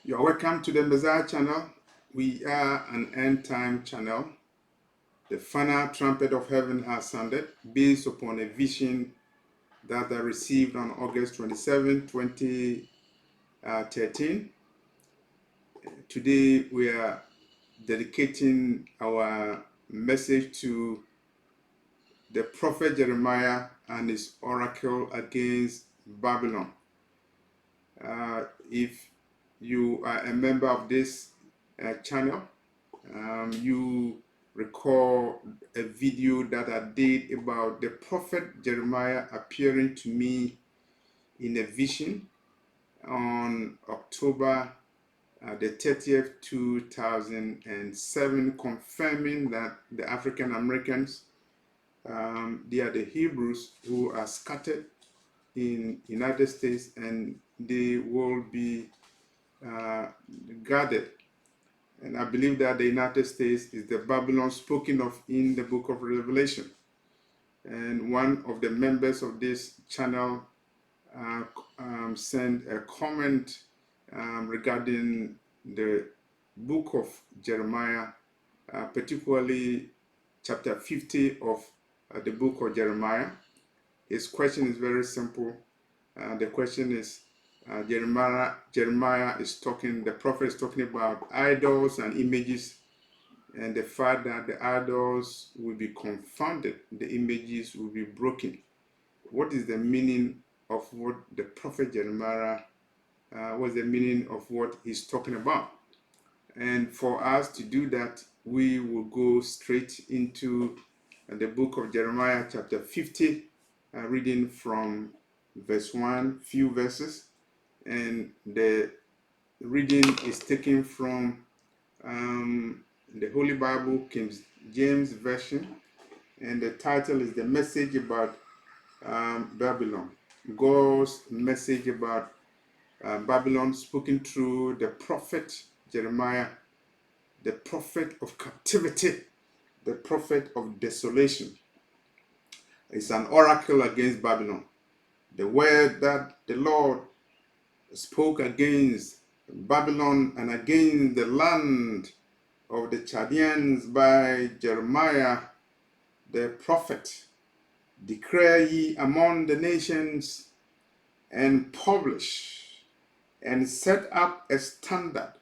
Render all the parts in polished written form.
You're welcome to the Messiah channel. We are an end time channel. The final trumpet of heaven has sounded based upon a vision that I received on August 27, 2013. Today we are dedicating our message to the prophet Jeremiah and his oracle against Babylon. If you are a member of this channel, you recall a video that I did about the prophet Jeremiah appearing to me in a vision on October the 30th, 2007, confirming that the African Americans, they are the Hebrews who are scattered in United States, and they will be gathered. And I believe that the United States is the Babylon spoken of in the book of Revelation. And one of the members of this channel sent a comment regarding the book of Jeremiah, particularly chapter 50 of the book of Jeremiah. His question is very simple. The question is, Jeremiah is talking, the prophet is talking about idols and images, and the fact that the idols will be confounded, the images will be broken. What is the meaning of what the prophet Jeremiah, what's the meaning of what he's talking about? And for us to do that, we will go straight into the book of Jeremiah chapter 50, reading from verse 1, few verses. And the reading is taken from the Holy Bible, King James Version, and the title is The Message About Babylon. God's message about Babylon spoken through the prophet Jeremiah, the prophet of captivity, the prophet of desolation. It's an oracle against Babylon. The word that the Lord spoke against Babylon and against the land of the Chaldeans by Jeremiah the prophet. Declare ye among the nations, and publish, and set up a standard.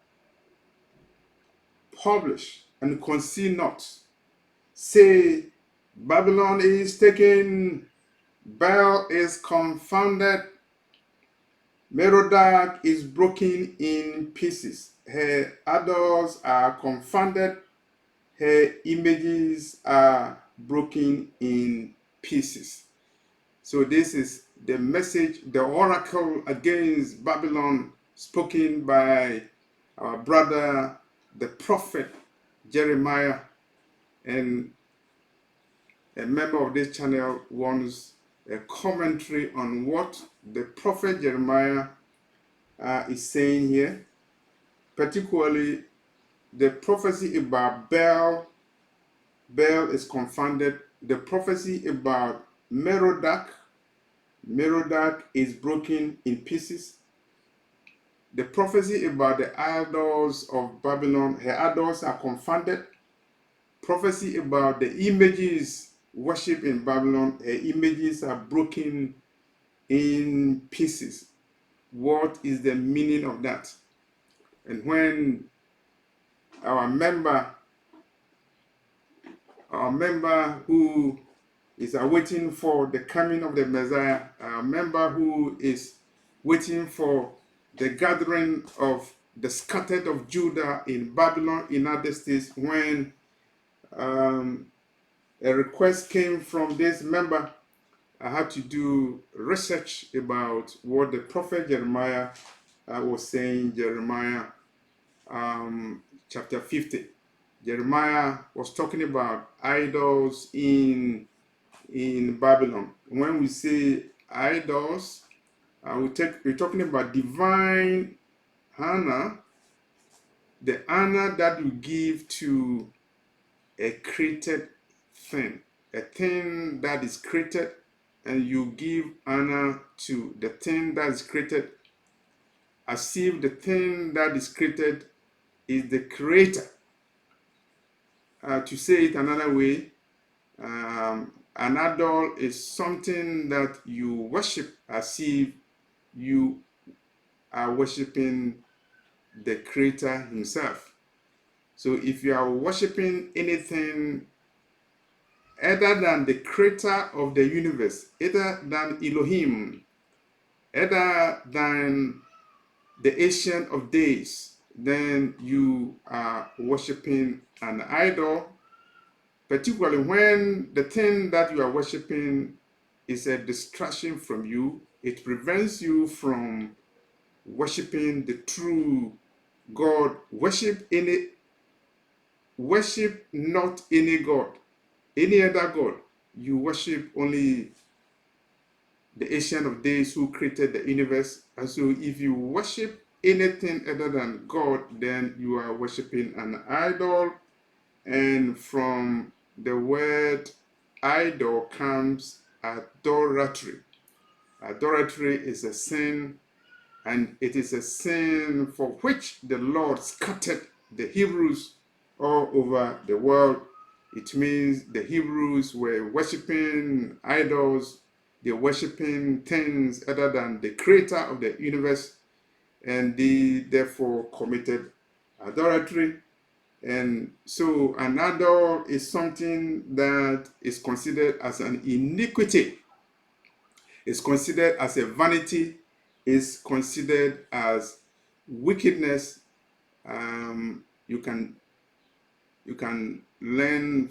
Publish, and conceal not. Say, Babylon is taken, Baal is confounded, Merodach is broken in pieces. Her idols are confounded, her images are broken in pieces. So this is the message, the oracle against Babylon, spoken by our brother, the prophet Jeremiah. And a member of this channel wants a commentary on what the prophet Jeremiah is saying here, particularly the prophecy about Baal. Baal is confounded. The prophecy about Merodach is broken in pieces. The prophecy about the idols of Babylon, her idols are confounded. Prophecy about the images worshipped in Babylon, her images are broken in pieces. What is the meaning of that? And when our member who is awaiting for the coming of the Messiah, our member who is waiting for the gathering of the scattered of Judah in Babylon, United States, when a request came from this member, I had to do research about what the prophet Jeremiah was saying. Jeremiah chapter 50. Jeremiah was talking about idols in Babylon. When we say idols, we're talking about divine honor, the honor that you give to a created thing, a thing that is created, and you give honor to the thing that is created. as if the thing that is created is the creator. To say it another way, an idol is something that you worship as if you are worshiping the creator himself. So if you are worshiping anything other than the creator of the universe, other than Elohim, other than the Ancient of Days, then you are worshiping an idol, particularly when the thing that you are worshiping is a distraction from you. It prevents you from worshiping the true God. Worship not any God, any other God. You worship only the Ancient of Days who created the universe. And so if you worship anything other than God, then you are worshiping an idol. And from the word idol comes idolatry. Idolatry is a sin, and it is a sin for which the Lord scattered the Hebrews all over the world. It means the Hebrews were worshiping idols, they're worshiping things other than the creator of the universe, and they therefore committed idolatry. And so an idol is something that is considered as an iniquity, is considered as a vanity, is considered as wickedness. You can learn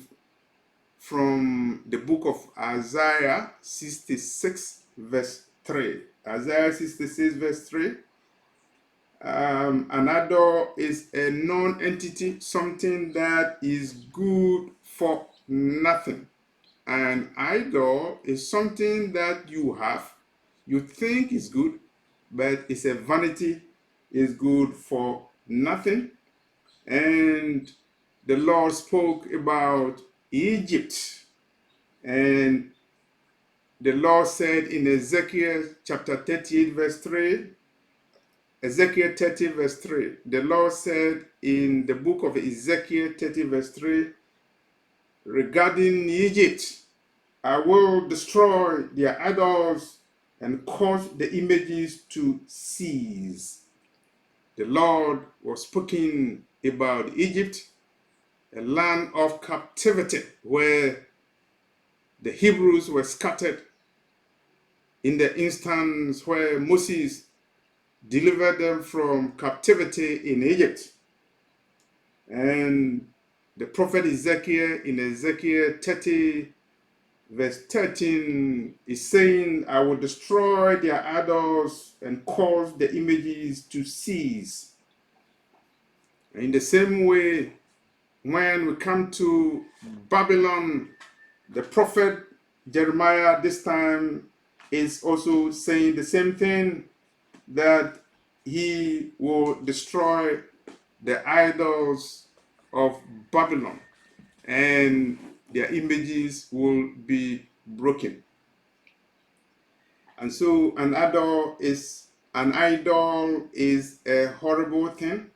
from the book of Isaiah 66 verse 3. Isaiah 66 verse 3. An idol is a non-entity, something that is good for nothing. An idol is something that you have, you think is good, but it's a vanity, is good for nothing. And the Lord spoke about Egypt, and the Lord said in Ezekiel chapter 38 verse 3, Ezekiel 30 verse 3, the Lord said in the book of Ezekiel 30 verse 3, regarding Egypt, I will destroy their idols and cause the images to cease. The Lord was speaking about Egypt, a land of captivity where the Hebrews were scattered in the instance where Moses delivered them from captivity in Egypt. And the prophet Ezekiel in Ezekiel 30 verse 13 is saying, I will destroy their idols and cause the images to cease. In the same way, when we come to Babylon, the prophet Jeremiah this time is also saying the same thing, that he will destroy the idols of Babylon and their images will be broken. And so an idol is a horrible thing.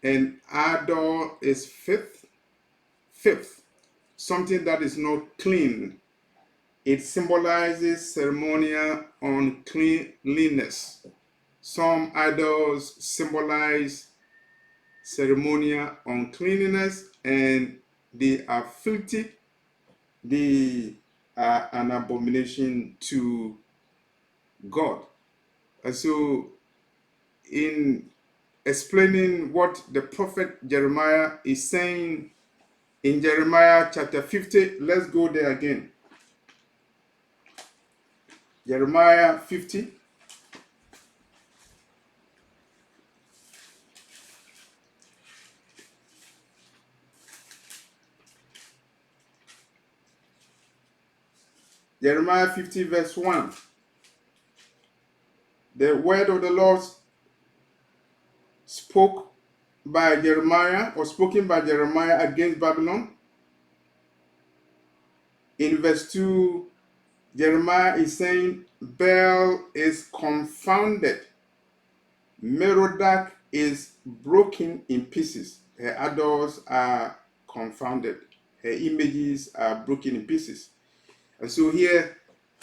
An idol is filth, something that is not clean. It symbolizes ceremonial uncleanliness. Some idols symbolize ceremonial uncleanliness, and they are filthy. They are an abomination to God. And so, in explaining what the prophet Jeremiah is saying in Jeremiah chapter 50, let's go there again. Jeremiah 50. Jeremiah 50 verse 1. The word of the Lord spoken by Jeremiah against Babylon. In verse 2, Jeremiah is saying, Baal is confounded. Merodach is broken in pieces. Her idols are confounded. Her images are broken in pieces. And so here,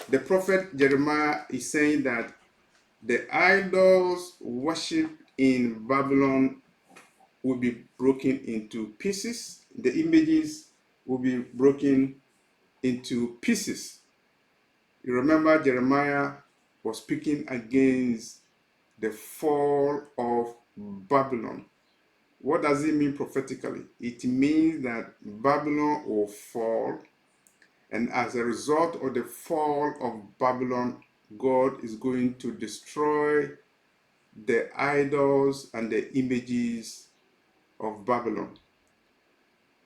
the prophet Jeremiah is saying that the idols worshipped in Babylon will be broken into pieces. The images will be broken into pieces. You remember Jeremiah was speaking against the fall of Babylon. What does it mean prophetically? It means that Babylon will fall, and as a result of the fall of Babylon, God is going to destroy the idols and the images of Babylon.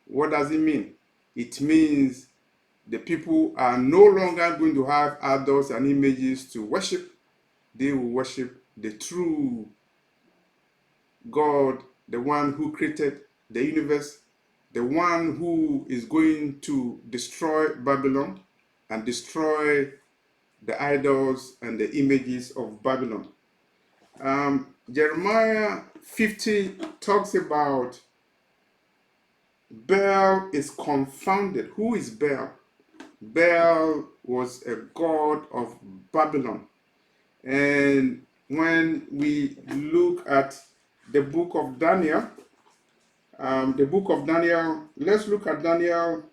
What does it mean? It means the people are no longer going to have idols and images to worship. They will worship the true God, the one who created the universe, the one who is going to destroy Babylon and destroy the idols and the images of Babylon. Jeremiah 50 talks about Baal is confounded. Who is Baal? Baal was a god of Babylon. And when we look at the book of Daniel, let's look at Daniel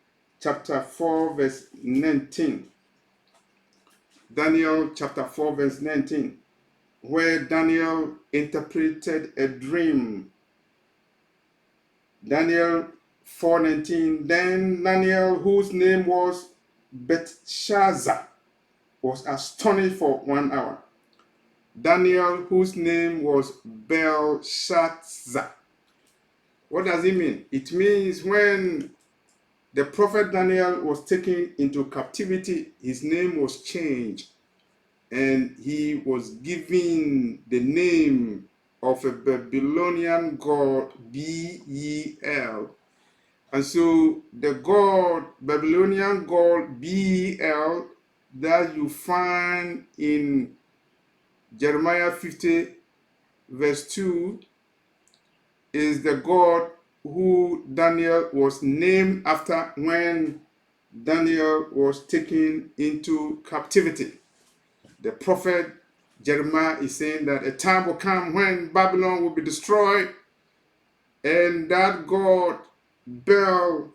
chapter 4, verse 19. Daniel chapter 4, verse 19, where Daniel interpreted a dream. Daniel 4:19. Then Daniel, whose name was Belshazzar, was astonished for 1 hour. Daniel, whose name was Belshazzar. What does it mean? It means when the prophet Daniel was taken into captivity, his name was changed, and he was given the name of a Babylonian god, Bel. And so the god, Babylonian god Bel, that you find in Jeremiah 50, verse 2, is the God who Daniel was named after when Daniel was taken into captivity. The prophet Jeremiah is saying that a time will come when Babylon will be destroyed, and that God, Baal,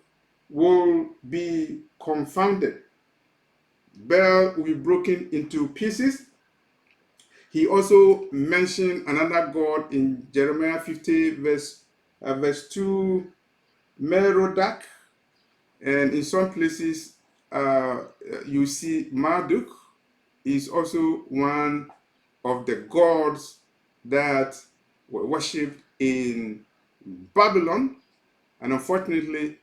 will be confounded. Baal will be broken into pieces. He also mentioned another God in Jeremiah 50, verse 2, Merodach, and in some places you see Marduk is also one of the gods that were worshipped in Babylon, and unfortunately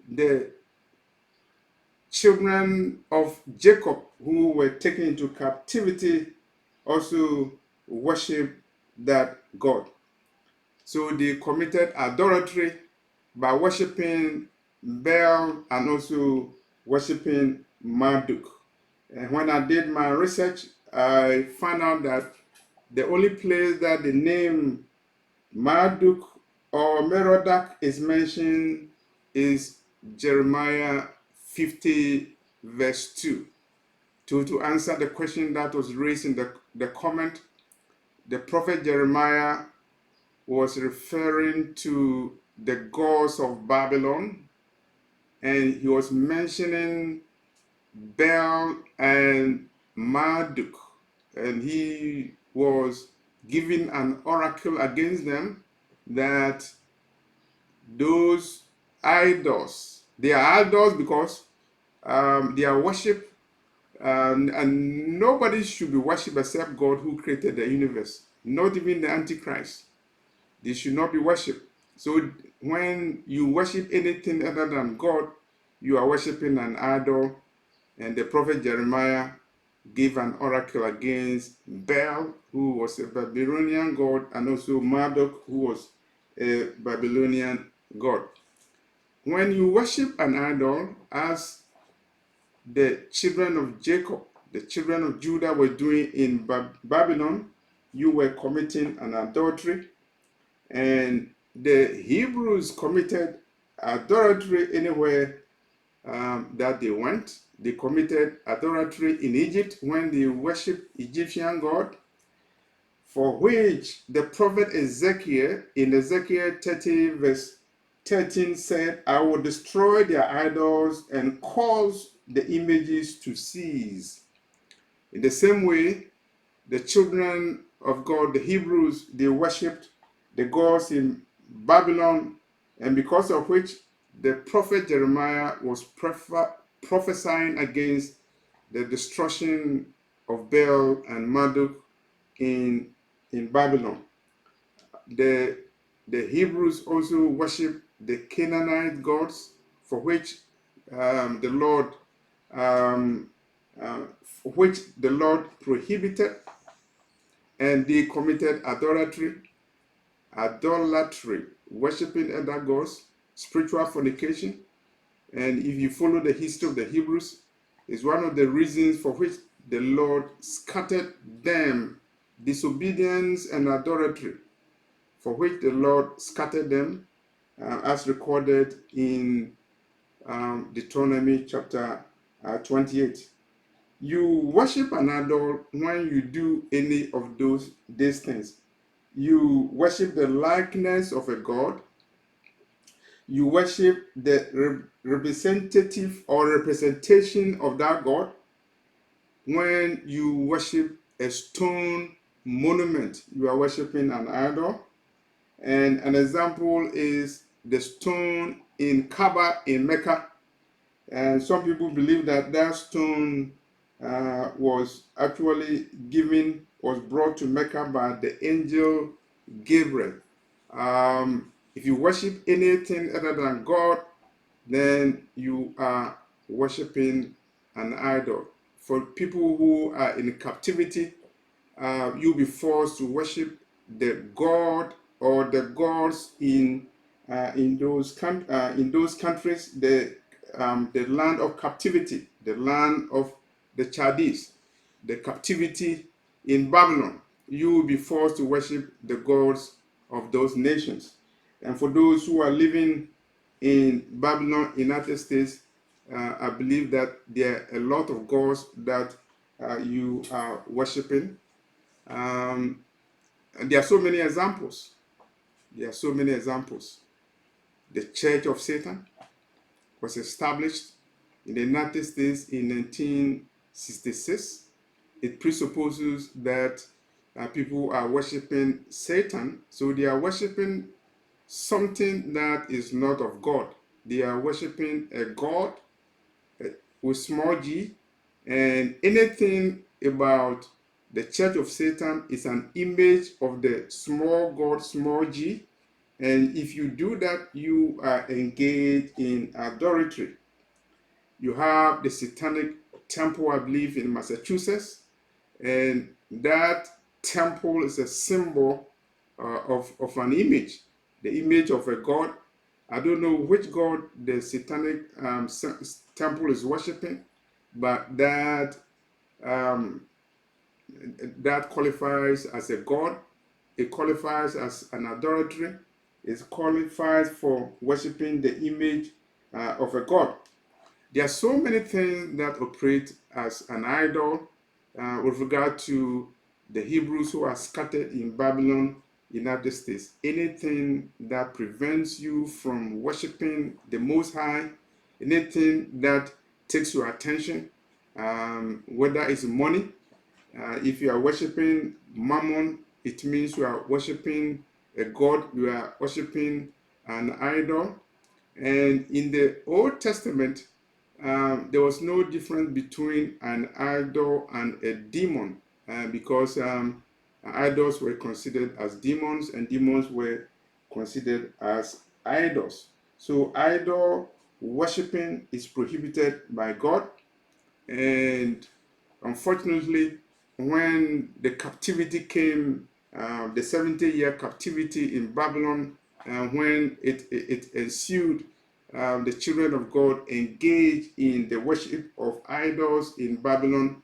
the children of Jacob who were taken into captivity also worship that God. So they committed idolatry by worshiping Baal and also worshiping Marduk. And when I did my research, I found out that the only place that the name Marduk or Merodach is mentioned is Jeremiah 50, verse 2. To answer the question that was raised in the comment, the prophet Jeremiah was referring to the gods of Babylon, and he was mentioning Baal and Marduk, and he was giving an oracle against them that those idols, they are idols because they are worshipped, and nobody should be worshipped except God who created the universe, not even the Antichrist. They should not be worshipped. So when you worship anything other than God, you are worshiping an idol. And the prophet Jeremiah gave an oracle against Baal, who was a Babylonian god, and also Marduk, who was a Babylonian god. When you worship an idol, as the children of Jacob, the children of Judah were doing in Babylon, you were committing an adultery, and the Hebrews committed adultery anywhere that they went. They committed adultery in Egypt when they worshipped Egyptian god, for which the prophet Ezekiel in Ezekiel 30 verse 13 said, I will destroy their idols and cause the images to cease. In the same way, the children of God, the Hebrews, they worshipped the gods in Babylon, and because of which the prophet Jeremiah was prophesying against the destruction of Baal and Marduk in Babylon. The Hebrews also worship the Canaanite gods, for which the Lord for which the Lord prohibited, and they committed idolatry, worshiping other gods, spiritual fornication. And if you follow the history of the Hebrews, it's one of the reasons for which the Lord scattered them, disobedience and idolatry, for which the Lord scattered them, as recorded in Deuteronomy chapter 28. You worship an idol when you do any of these things. You worship the likeness of a god. You worship the representative or representation of that god. When you worship a stone monument, you are worshiping an idol. And an example is the stone in Kaaba in Mecca. And some people believe that that stone was actually was brought to Mecca by the angel Gabriel. If you worship anything other than God, then you are worshiping an idol. For people who are in captivity, you'll be forced to worship the god or the gods in those countries, the land of captivity, the land of the Chaldees, the captivity in Babylon. You will be forced to worship the gods of those nations. And for those who are living in Babylon, United States, I believe that there are a lot of gods that you are worshiping. And there are so many examples. There are so many examples. The Church of Satan was established in the United States in 1966. It presupposes that people are worshiping Satan, so they are worshiping something that is not of God. They are worshiping a God with small g, and anything about the Church of Satan is an image of the small god, small g. And if you do that, you are engaged in idolatry. You have the Satanic Temple, I believe, in Massachusetts, and that temple is a symbol of an image, the image of a god. I don't know which god the Satanic temple is worshiping, but that qualifies as a god. It qualifies as an idolatry. It qualifies for worshiping the image of a god. There are so many things that operate as an idol with regard to the Hebrews who are scattered in Babylon, United States. Anything that prevents you from worshiping the Most High, anything that takes your attention, whether it's money. If you are worshiping Mammon, it means you are worshiping a god, you are worshiping an idol. And in the Old Testament, there was no difference between an idol and a demon, because idols were considered as demons and demons were considered as idols. So idol worshipping is prohibited by God, and unfortunately, when the captivity came, the 70-year captivity in Babylon, when it ensued, the children of God engaged in the worship of idols in Babylon,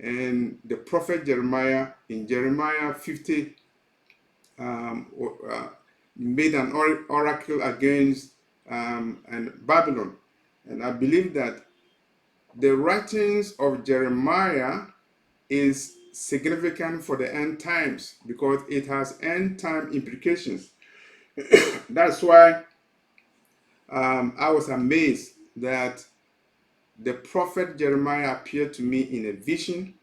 And the prophet Jeremiah, in Jeremiah 50, made an oracle against and Babylon. And I believe that the writings of Jeremiah is significant for the end times because it has end time implications. That's why I was amazed that the prophet Jeremiah appeared to me in a vision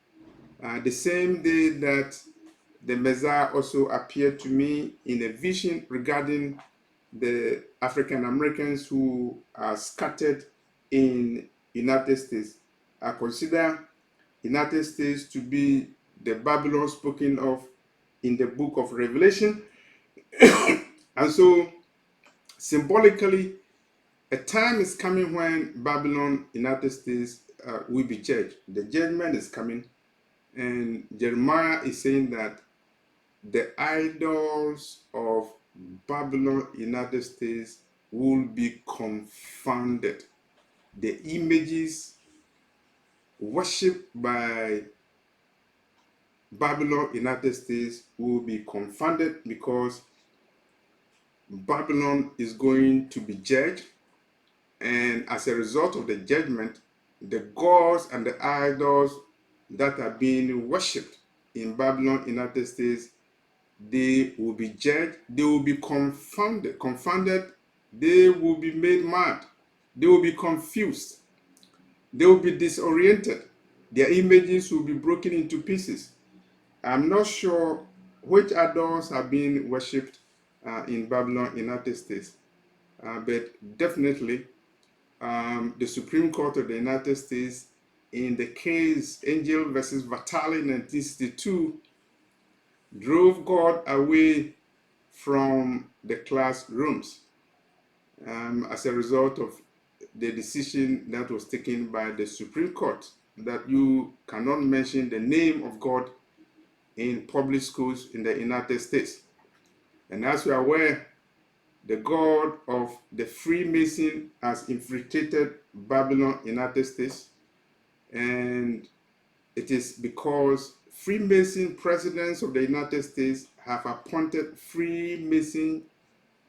the same day that the Messiah also appeared to me in a vision regarding the African Americans who are scattered in United States. I consider United States to be the Babylon spoken of in the book of Revelation. And so symbolically, a time is coming when Babylon, United States, will be judged. The judgment is coming, and Jeremiah is saying that the idols of Babylon, United States, will be confounded. The images worshipped by Babylon, United States, will be confounded because Babylon is going to be judged, and as a result of the judgment, the gods and the idols that are being worshipped in Babylon, United States, they will be judged, they will be confounded, they will be made mad, they will be confused, they will be disoriented, their images will be broken into pieces. I'm not sure which idols are being worshipped in Babylon, United States, but definitely the Supreme Court of the United States, in the case Angel versus Vatali 1962, drove God away from the classrooms as a result of the decision that was taken by the Supreme Court that you cannot mention the name of God in public schools in the United States. And as we are aware, the God of the Freemason has infiltrated Babylon, United States, and it is because Freemason presidents of the United States have appointed Freemason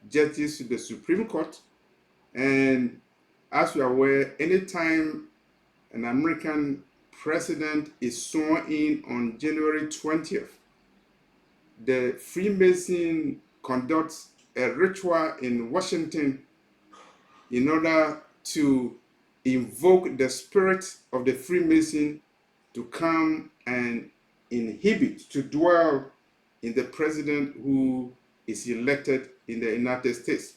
judges to the Supreme Court. And as we are aware, anytime an American president is sworn in on January 20th, the Freemason conducts a ritual in Washington in order to invoke the spirit of the Freemason to come and inhibit, to dwell in the president who is elected in the United States.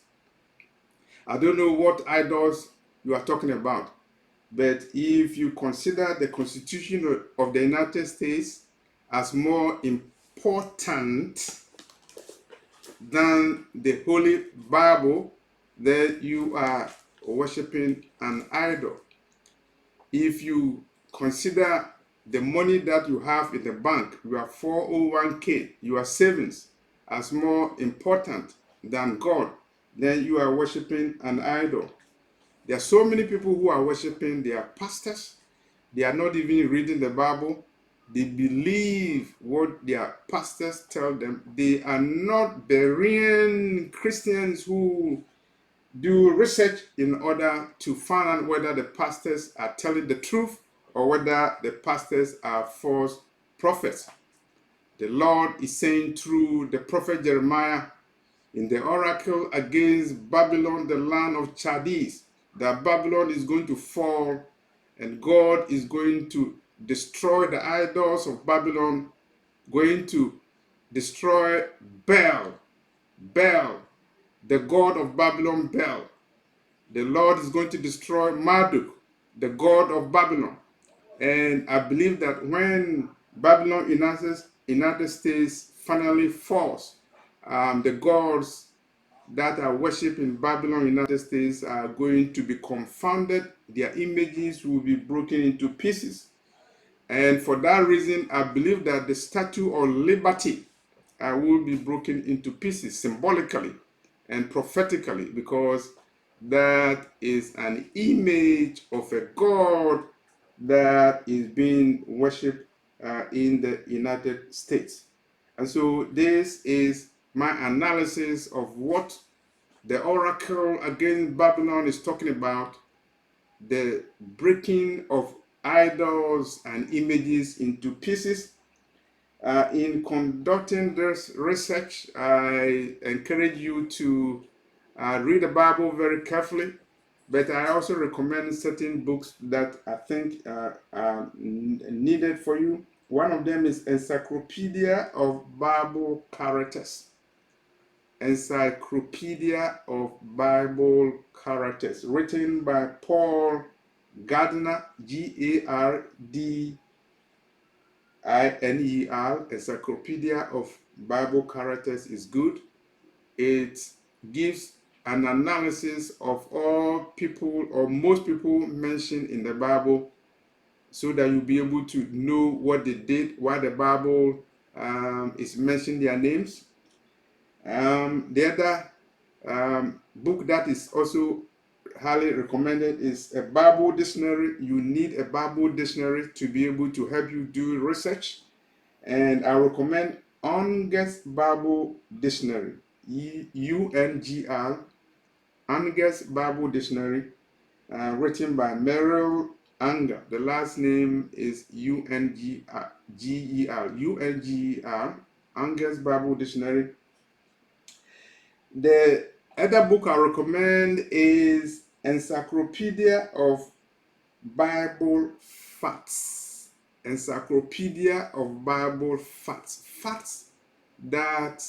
I don't know what idols you are talking about, but if you consider the Constitution of the United States as more important than the Holy Bible, then you are worshiping an idol. If you consider the money that you have in the bank, your 401k, your savings, as more important than God, then you are worshiping an idol. There are so many people who are worshiping their pastors. They are not even reading the Bible. They believe what their pastors tell them. They are not Berean Christians who do research in order to find out whether the pastors are telling the truth or whether the pastors are false prophets. The Lord is saying through the prophet Jeremiah in the oracle against Babylon, the land of Chaldees, that Babylon is going to fall and God is going to destroy the idols of Babylon, going to destroy Baal, the god of Babylon, Baal. The Lord is going to destroy Marduk, the god of Babylon. And I believe that when Babylon, United States finally falls, the gods that are worshipped in Babylon, United States, are going to be confounded. Their images will be broken into pieces. And for that reason, I believe that the Statue of Liberty will be broken into pieces symbolically and prophetically, because that is an image of a God that is being worshipped in the United States. And so this is my analysis of what the oracle against Babylon is talking about, the breaking of idols and images into pieces. In conducting this research, I encourage you to read the Bible very carefully, but I also recommend certain books that I think are needed for you. One of them is Encyclopedia of Bible Characters. Encyclopedia of Bible Characters, written by Paul Gardner, Gardiner. Encyclopedia of Bible Characters is good. It gives an analysis of all people or most people mentioned in the Bible, so that you'll be able to know what they did, why the Bible is mentioning their names. The other book that is also highly recommended is a Bible dictionary. You need a Bible dictionary to be able to help you do research. And I recommend Unger's Bible Dictionary, UNGR, Unger's Bible Dictionary, written by Merrill Unger. The last name is UNGER, Unger's Bible Dictionary. The other book I recommend is Encyclopedia of Bible Facts. Encyclopedia of Bible Facts. Facts that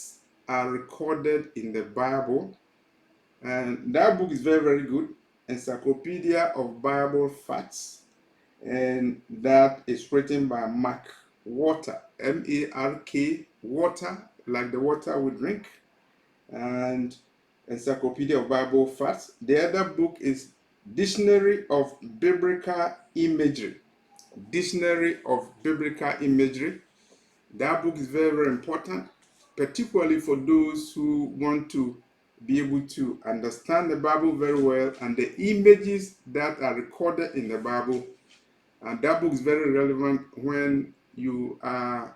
are recorded in the Bible. And that book is very, very good. Encyclopedia of Bible Facts. And that is written by Mark Water, M-A-R-K, Water, like the water we drink. And Encyclopedia of Bible Facts. The other book is Dictionary of Biblical Imagery. Dictionary of Biblical Imagery. That book is very, very important, particularly for those who want to be able to understand the Bible very well and the images that are recorded in the Bible. And that book is very relevant when you are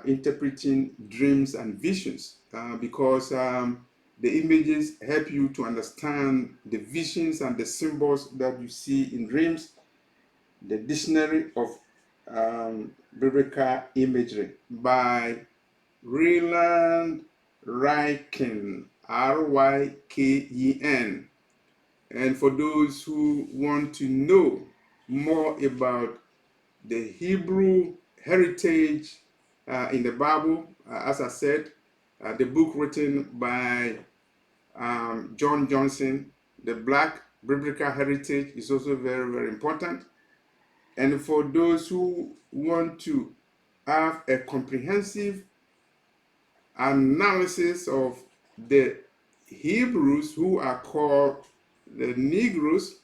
interpreting dreams and visions, because the images help you to understand the visions and the symbols that you see in dreams. The Dictionary of Biblical Imagery by Ryland Ryken, Ryken. And for those who want to know more about the Hebrew heritage in the Bible, as I said, the book written by John Johnson, The Black Biblical Heritage, is also very, very important. And for those who want to have a comprehensive analysis of the Hebrews, who are called the Negroes,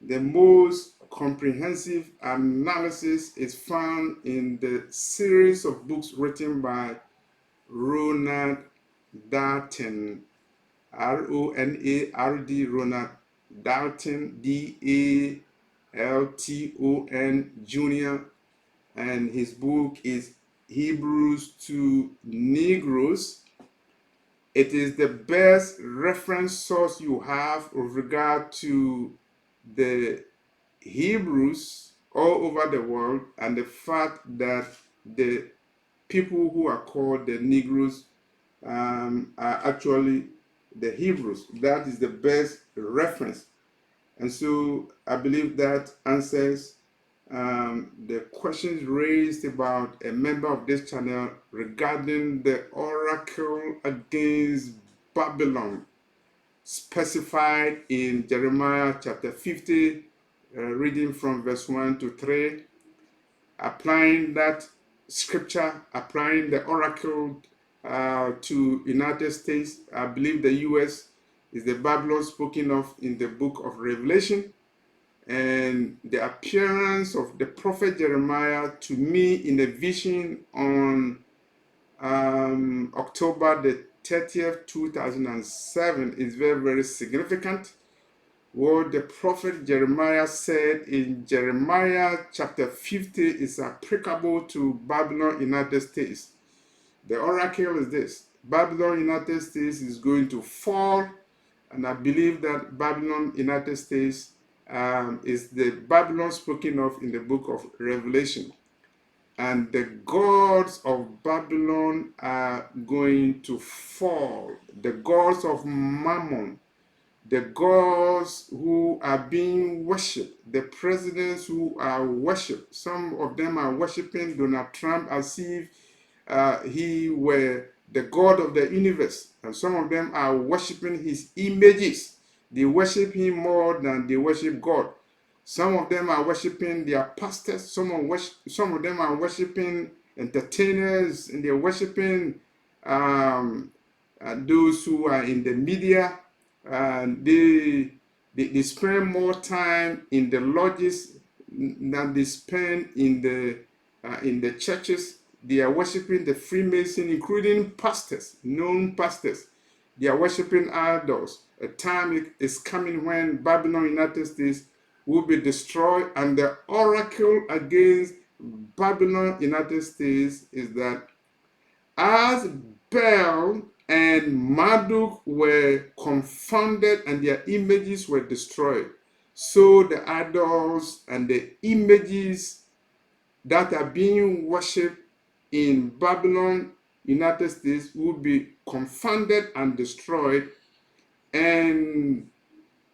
the most comprehensive analysis is found in the series of books written by Ronald Dalton, R-O-N-A-R-D, Ronald Dalton, D-A-L-T-O-N Jr., and his book is Hebrews to Negroes. It is the best reference source you have with regard to the Hebrews all over the world, and the fact that the people who are called the Negroes are actually the Hebrews. That is the best reference. And so I believe that answers the questions raised about a member of this channel regarding the oracle against Babylon, specified in Jeremiah chapter 50, reading from verse 1 to 3. Applying that scripture, applying the oracle to United States, I believe the U.S. is the Babylon spoken of in the book of Revelation. And the appearance of the prophet Jeremiah to me in a vision on October the 30th, 2007 is very, very significant. what the prophet Jeremiah said in Jeremiah chapter 50 is applicable to Babylon, United States. The oracle is this: Babylon, United States is going to fall, and I believe that Babylon, United States is the Babylon spoken of in the book of Revelation. And the gods of Babylon are going to fall. The gods of Mammon, the gods who are being worshipped, the presidents who are worshipped. Some of them are worshiping Donald Trump as if he were the God of the universe. And some of them are worshiping his images. They worship him more than they worship God. Some of them are worshiping their pastors. Some of them are worshiping entertainers, and they're worshiping those who are in the media. They spend more time in the lodges than they spend in the churches. They are worshiping the Freemason, including pastors, known pastors. They are worshiping idols. A time is coming when Babylon, United States, will be destroyed, and the oracle against Babylon, United States is that as Bel and Marduk were confounded and their images were destroyed, so the idols and the images that are being worshipped in Babylon, United States, will be confounded and destroyed, and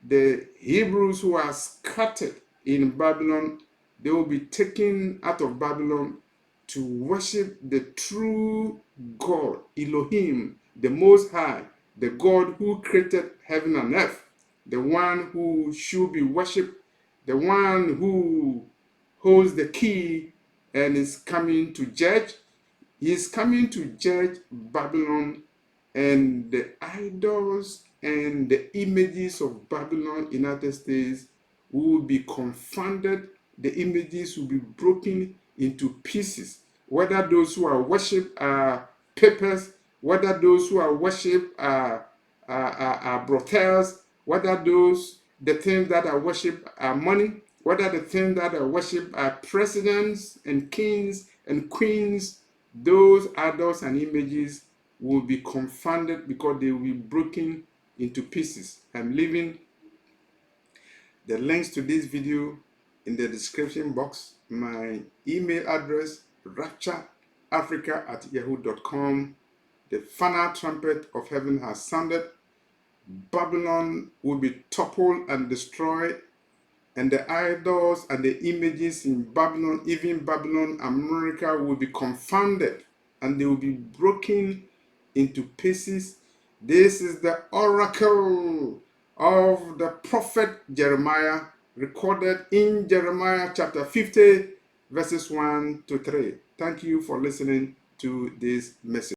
the Hebrews who are scattered in Babylon, they will be taken out of Babylon to worship the true God, Elohim, the Most High, the God who created heaven and earth, the one who should be worshipped, the one who holds the key and is coming to judge. He is coming to judge Babylon, and the idols and the images of Babylon, United States, will be confounded. The images will be broken into pieces. Whether those who are worshipped are papers, whether those who are worshipped are brothels, whether the things that are worshipped are money, whether the things that are worshipped are presidents and kings and queens, those idols and images will be confounded because they will be broken into pieces. I'm leaving the links to this video in the description box. My email address, raptureafrica@yahoo.com. The final trumpet of heaven has sounded. Babylon will be toppled and destroyed, and the idols and the images in Babylon, even Babylon, America, will be confounded, and they will be broken into pieces. This is the oracle of the prophet Jeremiah, recorded in Jeremiah chapter 50, verses 1 to 3. Thank you for listening to this message.